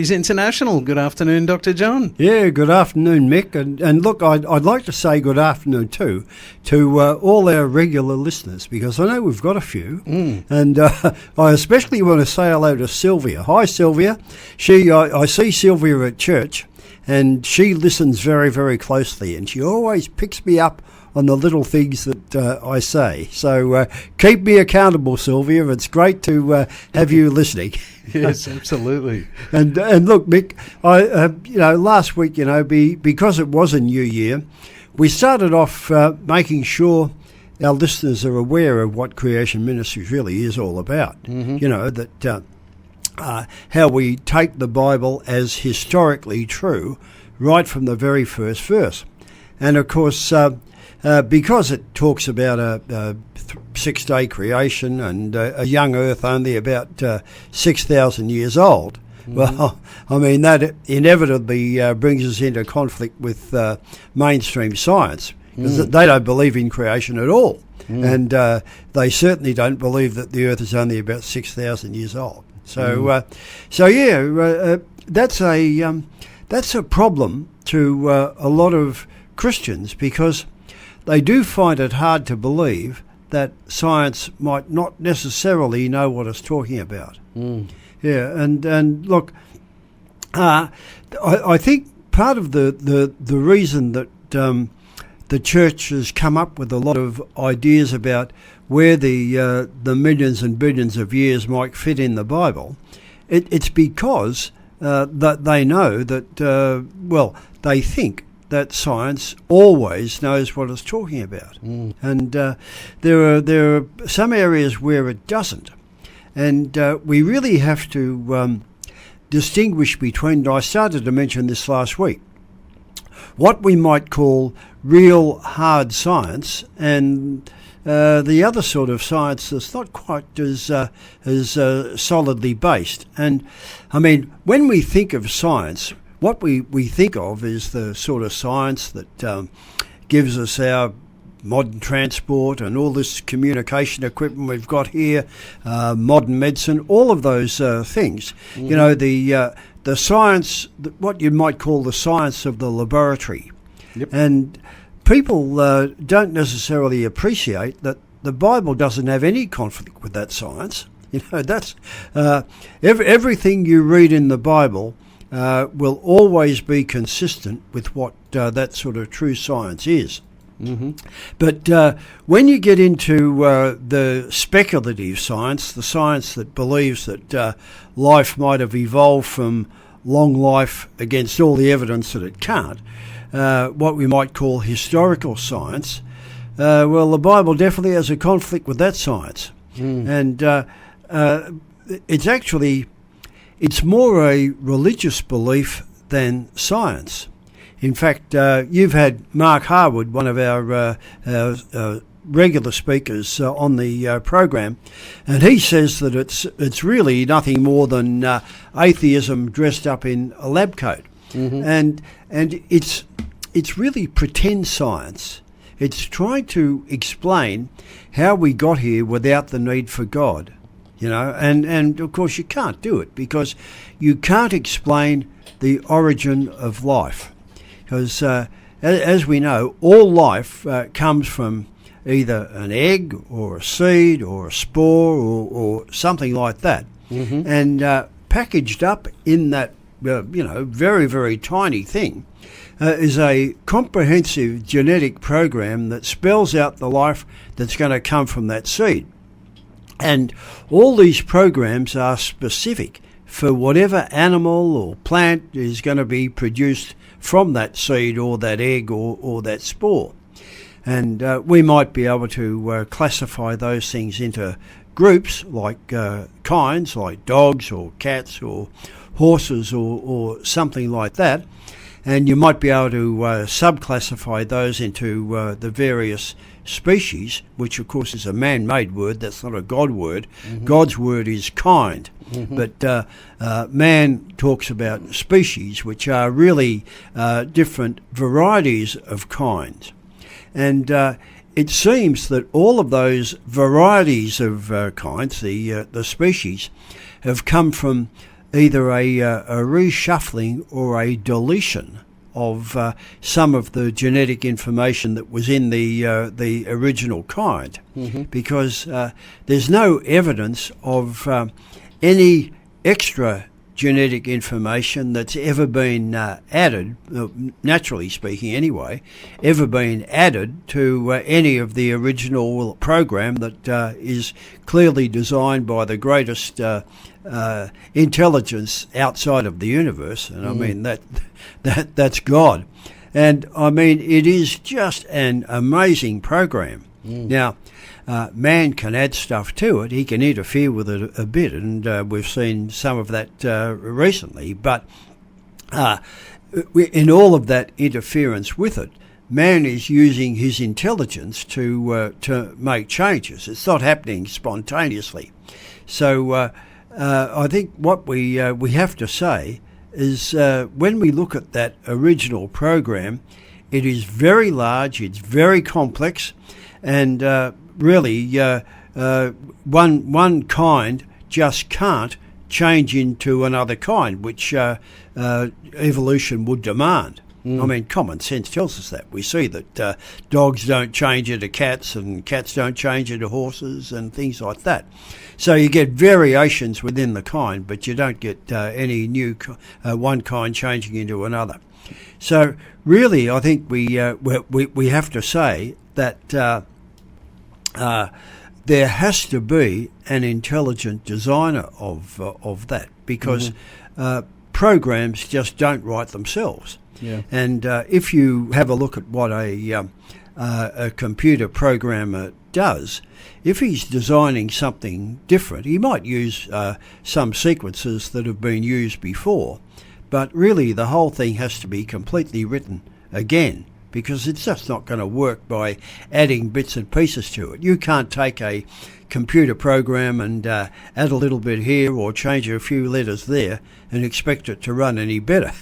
He's international. Good afternoon, Dr. John. Yeah, good afternoon, Mick. And look, I'd like to say good afternoon too to all our regular listeners, because I know we've got a few. And I especially want to say hello to Sylvia. Hi, Sylvia. I see Sylvia at church, and she listens very, very closely, and she always picks me up on the little things that I say. So keep me accountable, Sylvia. It's great to have you listening. Yes, absolutely. And look, Mick, last week, because it was a new year, we started off making sure our listeners are aware of what Creation Ministries really is all about. Mm-hmm. How we take the Bible as historically true right from the very first verse. And of course, because it talks about a 6-day creation and a young earth only about 6,000 years old, well, I mean, that inevitably brings us into conflict with mainstream science, because they don't believe in creation at all. And they certainly don't believe that the earth is only about 6,000 years old. So, that's a problem to a lot of Christians, because they do find it hard to believe that science might not necessarily know what it's talking about. Yeah, and look, I think part of the reason that the church has come up with a lot of ideas about where the millions and billions of years might fit in the Bible, it's because that they know that, they think that science always knows what it's talking about. And there are some areas where it doesn't. And we really have to distinguish between, I started to mention this last week, what we might call real hard science and the other sort of science that's not quite as solidly based. And I mean, when we think of science, what we think of is the sort of science that gives us our modern transport and all this communication equipment we've got here, modern medicine, all of those things. Mm-hmm. The science, what you might call the science of the laboratory. Yep. And people don't necessarily appreciate that the Bible doesn't have any conflict with that science. That's everything you read in the Bible will always be consistent with what that sort of true science is. Mm-hmm. But when you get into the speculative science, the science that believes that life might have evolved from long life against all the evidence that it can't, what we might call historical science, the Bible definitely has a conflict with that science. And it's more a religious belief than science. In fact, you've had Mark Harwood, one of our regular speakers on the program, and he says that it's really nothing more than atheism dressed up in a lab coat. Mm-hmm. And it's really pretend science. It's trying to explain how we got here without the need for God. And of course you can't do it, because you can't explain the origin of life. Because as we know, all life comes from either an egg or a seed or a spore or something like that. Mm-hmm. And packaged up in that, very, very tiny thing is a comprehensive genetic program that spells out the life that's going to come from that seed. And all these programs are specific for whatever animal or plant is going to be produced from that seed or that egg or that spore. And we might be able to classify those things into groups like kinds, like dogs or cats or horses or something like that. And you might be able to subclassify those into the various species, which of course is a man-made word. That's not a God word. Mm-hmm. God's word is kind. Mm-hmm. But man talks about species, which are really different varieties of kinds. And it seems that all of those varieties of kinds, the species, have come from either a reshuffling or a deletion of some of the genetic information that was in the original kind, because there's no evidence of any extra genetic information that's ever been added, naturally speaking anyway, ever been added to any of the original program that is clearly designed by the greatest intelligence outside of the universe. And I mean, that's God. And I mean, it is just an amazing program. Now, man can add stuff to it. He can interfere with it a bit, and we've seen some of that recently. But in all of that interference with it, man is using his intelligence to make changes. It's not happening spontaneously. So I think what we have to say is when we look at that original program, it is very large, it's very complex, and really one kind just can't change into another kind, which evolution would demand. I mean, common sense tells us that. We see that dogs don't change into cats and cats don't change into horses and things like that. So you get variations within the kind, but you don't get any new one kind changing into another. So really, I think we have to say that there has to be an intelligent designer of that, because programs just don't write themselves. Yeah. And if you have a look at what a computer programmer does, if he's designing something different, he might use some sequences that have been used before, but really the whole thing has to be completely written again, because it's just not going to work by adding bits and pieces to it. You can't take a computer program and add a little bit here or change a few letters there and expect it to run any better.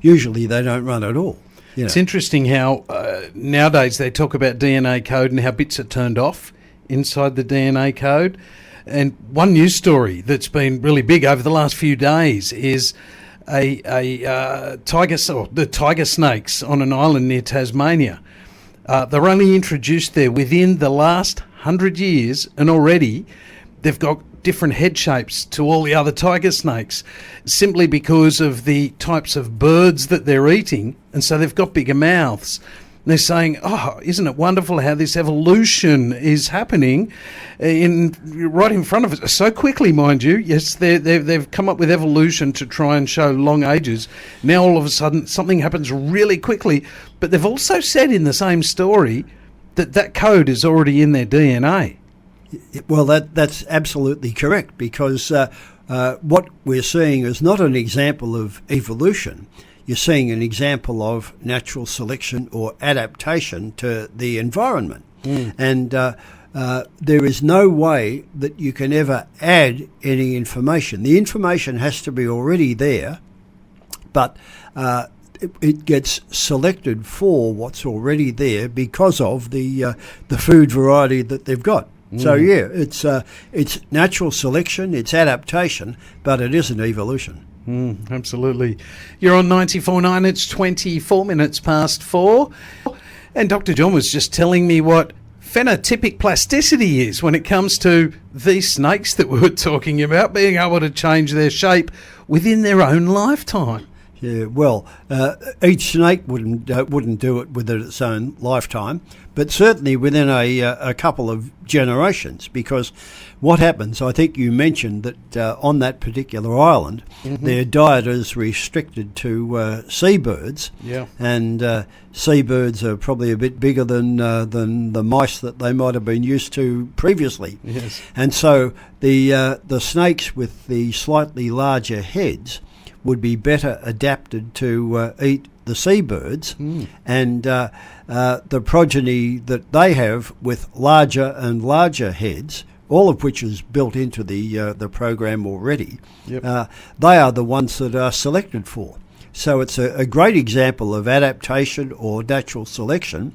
Usually they don't run at all. It's interesting how nowadays they talk about DNA code and how bits are turned off inside the DNA code. And one news story that's been really big over the last few days is the tiger snakes on an island near Tasmania. They're only introduced there within the last 100 years, and already they've got different head shapes to all the other tiger snakes, simply because of the types of birds that they're eating, and so they've got bigger mouths. They're saying, isn't it wonderful how this evolution is happening right in front of us, so quickly, mind you. Yes, they've come up with evolution to try and show long ages. Now all of a sudden something happens really quickly, but they've also said in the same story that code is already in their DNA. Well, that's absolutely correct, because what we're seeing is not an example of evolution. You're seeing an example of natural selection or adaptation to the environment. And there is no way that you can ever add any information. The information has to be already there, but it gets selected for what's already there because of the food variety that they've got. So yeah, it's natural selection, it's adaptation, but it isn't evolution. Absolutely. You're on 94.9. It's 24 minutes past 4. And Dr. John was just telling me what phenotypic plasticity is when it comes to these snakes that we were talking about, being able to change their shape within their own lifetime. Yeah, well, each snake wouldn't do it within its own lifetime, but certainly within a couple of generations. Because what happens, I think you mentioned that on that particular island, their diet is restricted to seabirds. Yeah, and seabirds are probably a bit bigger than the mice that they might have been used to previously. Yes, and so the snakes with the slightly larger heads would be better adapted to eat the seabirds, and the progeny that they have with larger and larger heads, all of which is built into the program already. Yep. They are the ones that are selected for. So it's a great example of adaptation or natural selection,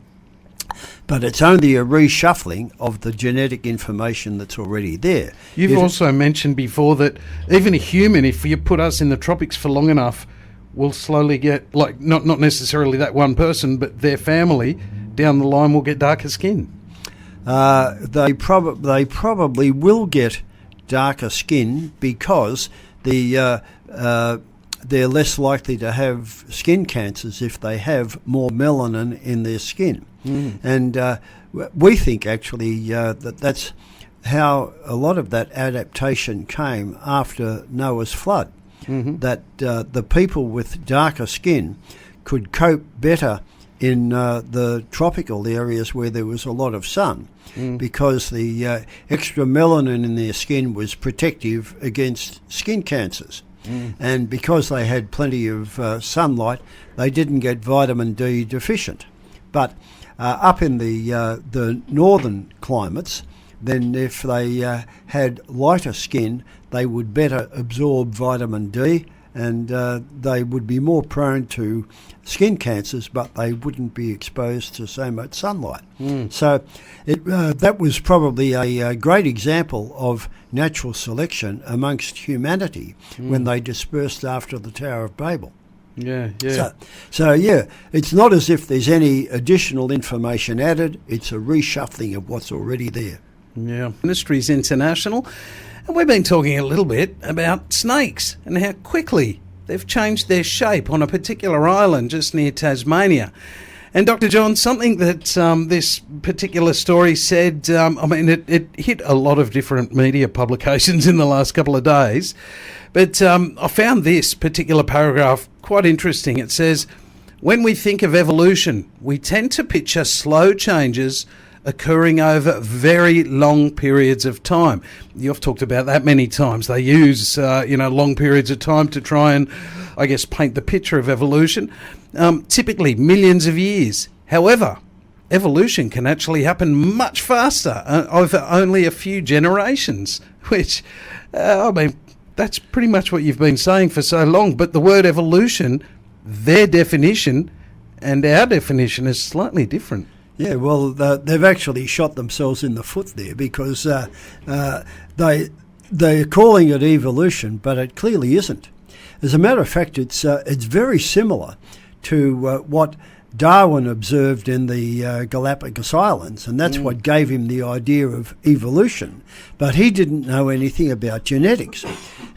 But it's only a reshuffling of the genetic information that's already there. You've also mentioned before that even a human, if you put us in the tropics for long enough, will slowly get, like, not necessarily that one person, but their family down the line will get darker skin. They probably will get darker skin because they're less likely to have skin cancers if they have more melanin in their skin. And we think actually that's how a lot of that adaptation came after Noah's flood, that the people with darker skin could cope better in the tropical areas where there was a lot of sun, because the extra melanin in their skin was protective against skin cancers. And because they had plenty of sunlight, they didn't get vitamin D deficient. But up in the northern climates, then if they had lighter skin, they would better absorb vitamin D, and they would be more prone to skin cancers, but they wouldn't be exposed to so much sunlight. So that was probably a great example of natural selection amongst humanity when they dispersed after the Tower of Babel. Yeah. So yeah, it's not as if there's any additional information added. It's a reshuffling of what's already there. Yeah. Ministries International. And we've been talking a little bit about snakes and how quickly they've changed their shape on a particular island just near Tasmania. And Dr. John, something that this particular story said, it hit a lot of different media publications in the last couple of days, but I found this particular paragraph quite interesting. It says, when we think of evolution, we tend to picture slow changes occurring over very long periods of time. You've talked about that many times. They use, long periods of time to try and, I guess, paint the picture of evolution, typically millions of years. However, evolution can actually happen much faster, over only a few generations, which, that's pretty much what you've been saying for so long. But the word evolution, their definition and our definition is slightly different. Yeah, well, they've actually shot themselves in the foot there, because they're calling it evolution, but it clearly isn't. As a matter of fact, it's very similar to what Darwin observed in the Galapagos Islands, and that's what gave him the idea of evolution. But he didn't know anything about genetics.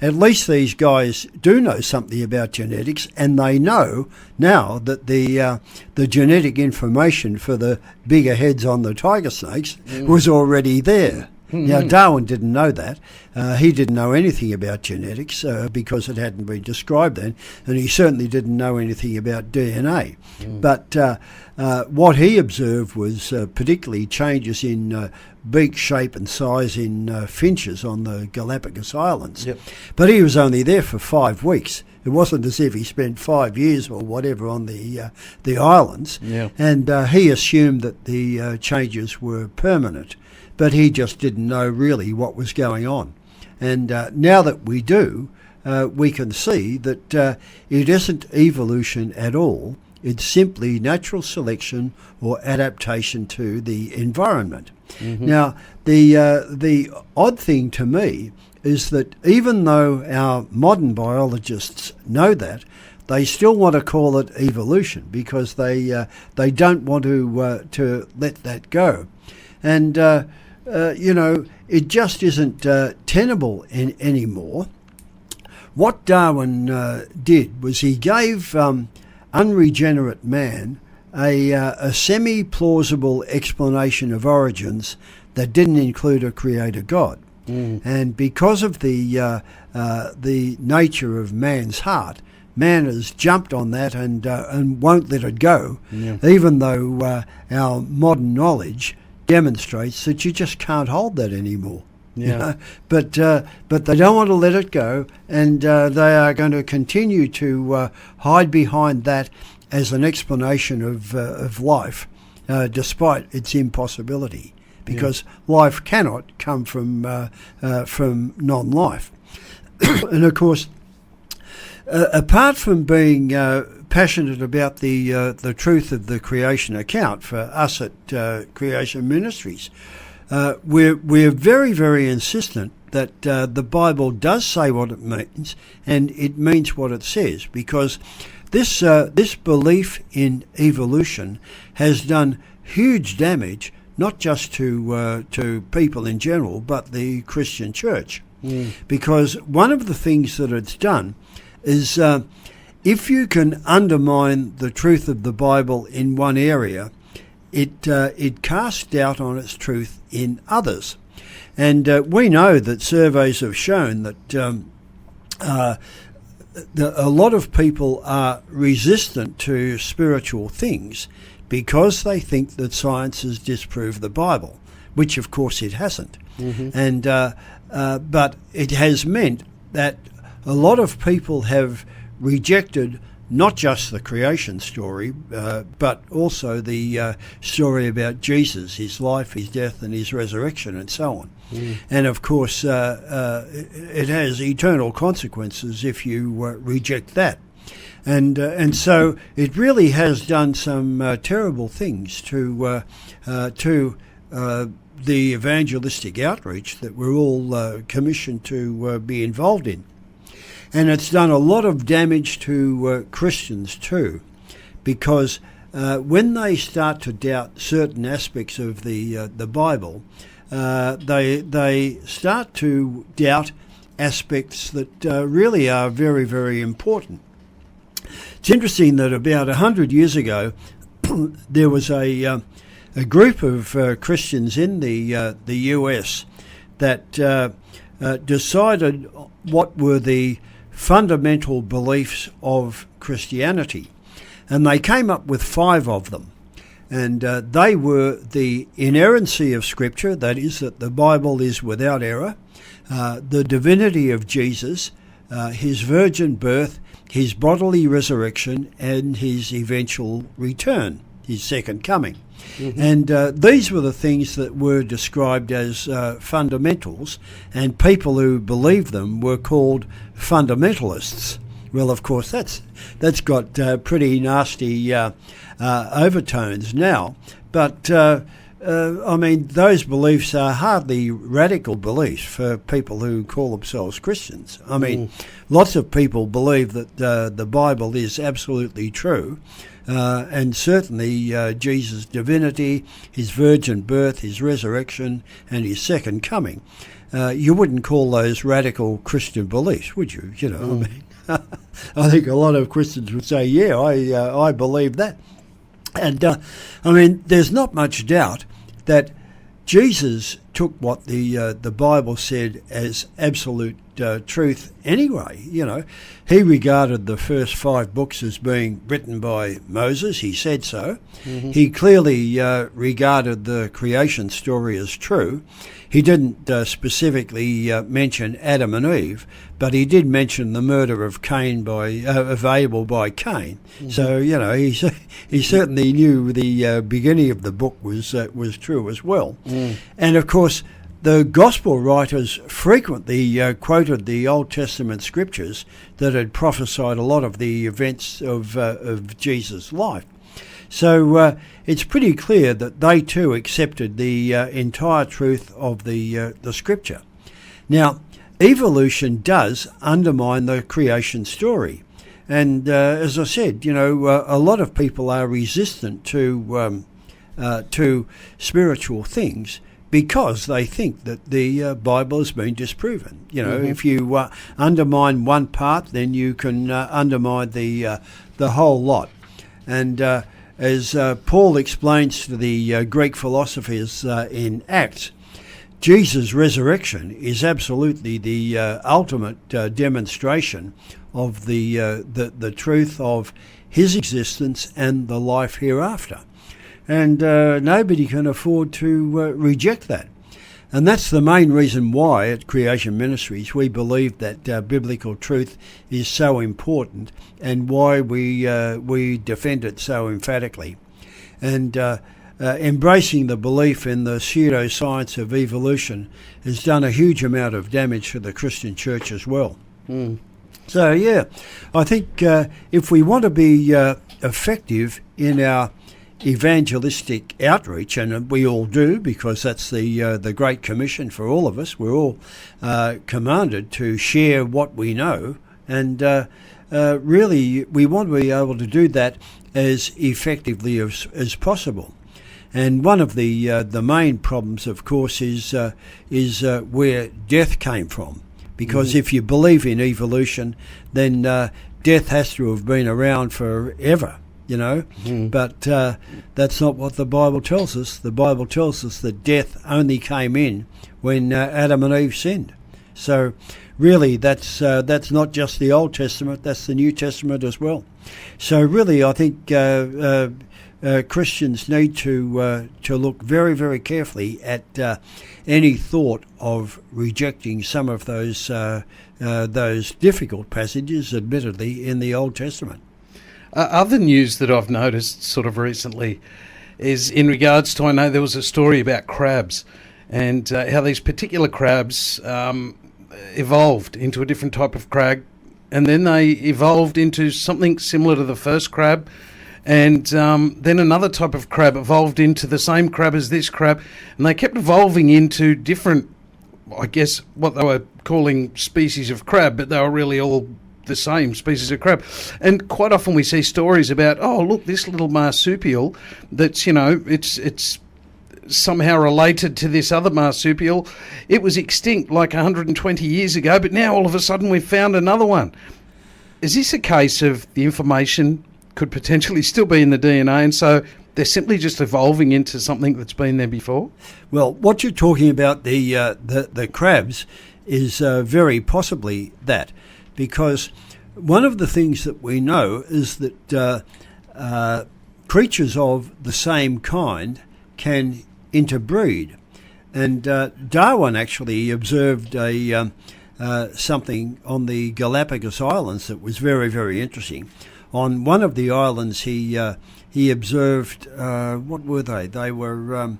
At least these guys do know something about genetics, and they know now that the genetic information for the bigger heads on the tiger snakes was already there. Now, Darwin didn't know that. He didn't know anything about genetics because it hadn't been described then, and he certainly didn't know anything about DNA. But what he observed was particularly changes in beak shape and size in finches on the Galapagos Islands. Yep. But he was only there for 5 weeks. It wasn't as if he spent 5 years or whatever on the islands. Yeah. And he assumed that the changes were permanent. But he just didn't know really what was going on. And now that we do, we can see that it isn't evolution at all. It's simply natural selection or adaptation to the environment. Now, the odd thing to me is that even though our modern biologists know that, they still want to call it evolution because they don't want to let that go. And it just isn't tenable anymore. What Darwin did was he gave unregenerate man a semi-plausible explanation of origins that didn't include a creator God. And because of the nature of man's heart, man has jumped on that and won't let it go, even though our modern knowledge demonstrates that you just can't hold that anymore. But they don't want to let it go, and they are going to continue to hide behind that as an explanation of life, despite its impossibility, because life cannot come from non-life. And of course, apart from being passionate about the truth of the creation account for us at Creation Ministries. We're very, very insistent that the Bible does say what it means, and it means what it says, because this belief in evolution has done huge damage, not just to people in general, but the Christian church. Because one of the things that it's done is if you can undermine the truth of the Bible in one area, it casts doubt on its truth in others. And we know that surveys have shown that a lot of people are resistant to spiritual things because they think that science has disproved the Bible, which of course it hasn't. And but it has meant that a lot of people have rejected not just the creation story, but also the story about Jesus, his life, his death and his resurrection and so on. And of course it has eternal consequences if you reject that. And so it really has done some terrible things to the evangelistic outreach that we're all commissioned to be involved in. And it's done a lot of damage to Christians too, because when they start to doubt certain aspects of the Bible, they start to doubt aspects that really are very, very important. It's interesting that about 100 years ago, there was a group of Christians in the US that decided what were the fundamental beliefs of Christianity, and they came up with 5 of them. And they were the inerrancy of Scripture, that is, that the Bible is without error, the divinity of Jesus, his virgin birth, his bodily resurrection, and his eventual return, his second coming. And these were the things that were described as fundamentals, and people who believed them were called fundamentalists. Well, of course, that's got pretty nasty overtones now, but I mean, those beliefs are hardly radical beliefs for people who call themselves Christians. I mean, lots of people believe that the Bible is absolutely true, and certainly Jesus' divinity, his virgin birth, his resurrection, and his second coming. You wouldn't call those radical Christian beliefs, would you? You know, I mean, I think a lot of Christians would say, yeah, I believe that. And, I mean, there's not much doubt that Jesus took what the Bible said as absolute truth anyway. You know, he regarded the first 5 books as being written by Moses. He said so. He clearly regarded the creation story as true. He didn't specifically mention Adam and Eve, but he did mention the murder of Abel by Cain. So, you know, he certainly knew the beginning of the book was true as well. And of course, the gospel writers frequently quoted the Old Testament scriptures that had prophesied a lot of the events of Jesus' life. So it's pretty clear that they too accepted the entire truth of the scripture. Now, evolution does undermine the creation story. And as I said, you know, a lot of people are resistant to spiritual things because they think that the Bible has been disproven. You know, if you undermine one part, then you can undermine the whole lot. And as Paul explains to the Greek philosophers in Acts, Jesus' resurrection is absolutely the ultimate demonstration of the truth of his existence and the life hereafter. And nobody can afford to reject that. And that's the main reason why at Creation Ministries we believe that biblical truth is so important and why we defend it so emphatically. And embracing the belief in the pseudoscience of evolution has done a huge amount of damage to the Christian church as well. So, yeah, I think if we want to be effective in our evangelistic outreach, and we all do, because that's the Great Commission for all of us, we're all commanded to share what we know, and really we want to be able to do that as effectively as possible. And one of the main problems, of course, is where death came from. Because if you believe in evolution, then death has to have been around forever, you know. But that's not what the Bible tells us. The Bible tells us that death only came in when Adam and Eve sinned. So really that's not just the Old Testament, that's the New Testament as well. So really I think Christians need to look very, very carefully at any thought of rejecting some of those difficult passages, admittedly, in the Old Testament. Other news that I've noticed sort of recently is in regards to, I know there was a story about crabs and how these particular crabs evolved into a different type of crab, and then they evolved into something similar to the first crab. And then another type of crab evolved into the same crab as this crab, and they kept evolving into different, I guess, what they were calling species of crab, but they were really all the same species of crab. And quite often we see stories about, oh, look, this little marsupial that's, you know, it's somehow related to this other marsupial. It was extinct like 120 years ago, but now all of a sudden we've found another one. Is this a case of the information could potentially still be in the DNA, and so they're simply just evolving into something that's been there before? Well, what you're talking about, the crabs, is very possibly that, because one of the things that we know is that creatures of the same kind can interbreed, and Darwin actually observed something on the Galapagos Islands that was very, very interesting. On one of the islands, he observed, what were they? They were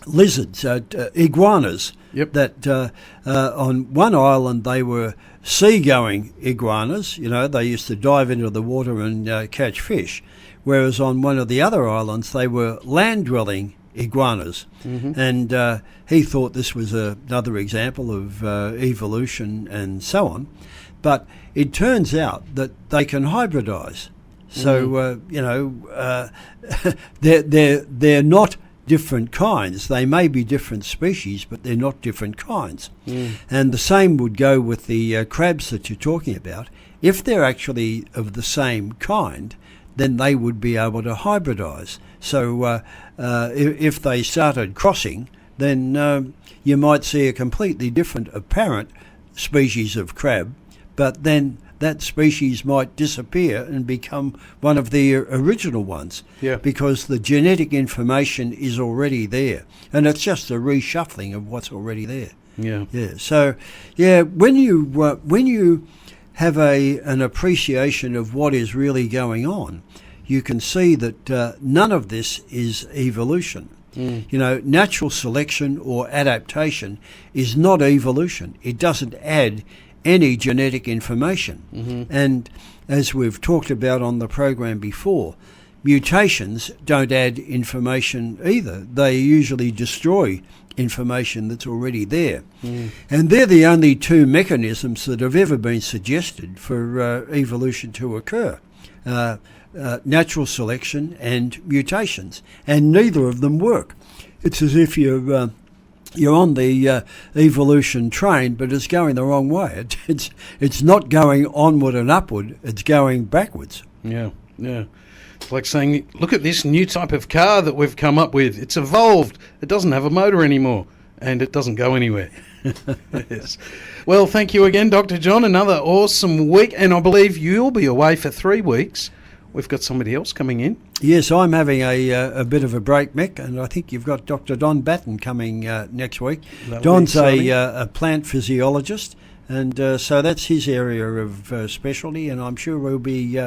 lizards, iguanas. Yep. That on one island they were sea-going iguanas. You know, they used to dive into the water and catch fish. Whereas on one of the other islands they were land-dwelling iguanas. And he thought this was another example of evolution and so on. But it turns out that they can hybridize. So, they're not different kinds. They may be different species, but they're not different kinds. And the same would go with the crabs that you're talking about. If they're actually of the same kind, then they would be able to hybridize. So if they started crossing, then you might see a completely different apparent species of crab, but then that species might disappear and become one of the original ones, because the genetic information is already there, and it's just a reshuffling of what's already there. So when you have an appreciation of what is really going on, you can see that none of this is evolution. You know, natural selection or adaptation is not evolution. It doesn't add any genetic information. And as we've talked about on the program before, mutations don't add information either. They usually destroy information that's already there. And they're the only two mechanisms that have ever been suggested for evolution to occur. Natural selection and mutations, and neither of them work. It's as if you're on the evolution train, but it's going the wrong way. It's not going onward and upward, it's going backwards. It's like saying, look at this new type of car that we've come up with. It's evolved. It doesn't have a motor anymore, and it doesn't go anywhere. Yes. Well, thank you again, Dr. John. Another awesome week, and I believe you'll be away for 3 weeks. We've got somebody else coming in. Yes, I'm having a bit of a break, Mick, and I think you've got Dr. Don Batten coming next week. Don's a plant physiologist, and so that's his area of specialty, and I'm sure we'll be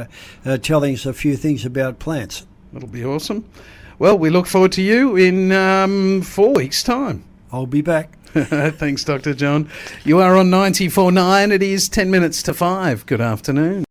telling us a few things about plants. That'll be awesome. Well, we look forward to you in 4 weeks' time. I'll be back. Thanks, Dr. John. You are on 94.9. It is 10 minutes to 5. Good afternoon.